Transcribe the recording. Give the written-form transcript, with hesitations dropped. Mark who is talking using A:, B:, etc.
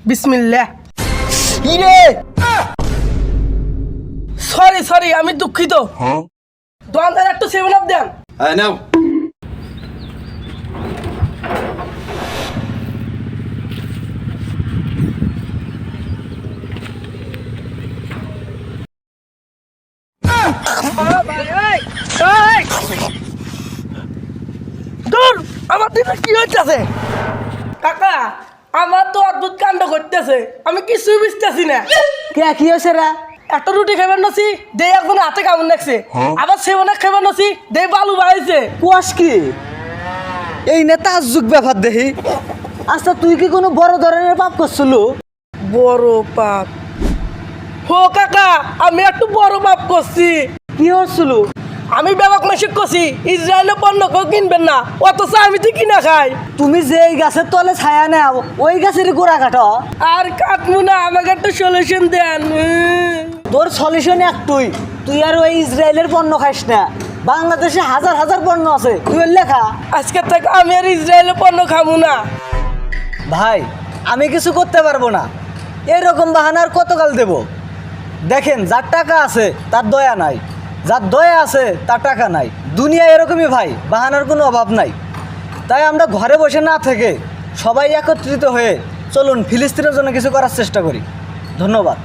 A: বিসমিল্লাহ।
B: ইরে
A: সরি আমি দুঃখিত। দোকানদার একটু 7 আপ দেন।
B: নাও
A: দূর আমার দিনে কি হইতেছে? কাকা আমার তো অদ্ভুত কাণ্ড করতেছে, আমি কিছুই বুঝতেছি না।
C: কে কি হয়েছে রে?
A: একটা রুটি খাবার নছি দে একজন হাতে কামড় লাগছে, আবার 7 আপ খাবার নছি দে বালু বাইছে।
C: কুয়াশ কি
B: এই নেতা যুগ ব্যাপার দেখি।
C: আচ্ছা তুই কি কোনো বড় ধরনের পাপ করছিল?
A: বড় পাপ? হো কাকা আমি একটু বড় পাপ করছি।
C: কি হচ্ছিল?
A: আমি ব্যাপক মাসিক করছি ইসরায়েলের পণ্য কেউ কিনবেন না, অথচ আমি তো কিনা খাই।
C: তুমি যে এই গাছের তলে ছায়া নাও ওই গাছের গোড়া কাটো।
A: আর কাটবো না, আমাকে একটা সলিউশন দেন।
C: তোর সলিউশন একটাই, তুই আর ওই ইসরায়েলের পণ্য খাইস না। বাংলাদেশে হাজার হাজার পণ্য আছে, তুই ওর লেখা।
A: আজকে থেকে আমি আর ইসরায়েলের পণ্য খাবো না।
C: ভাই আমি কিছু করতে পারবো না, এরকম বাহানার কতকাল দেব? দেখেন যার টাকা আছে তার দয়া নাই, যার দয়া আছে তার টাকা নাই। দুনিয়া এরকমই ভাই, বাহানার কোনো অভাব নাই। তাই আমরা ঘরে বসে না থেকে সবাই একত্রিত হয়ে চলুন ফিলিস্তিনের জন্য কিছু করার চেষ্টা করি। ধন্যবাদ।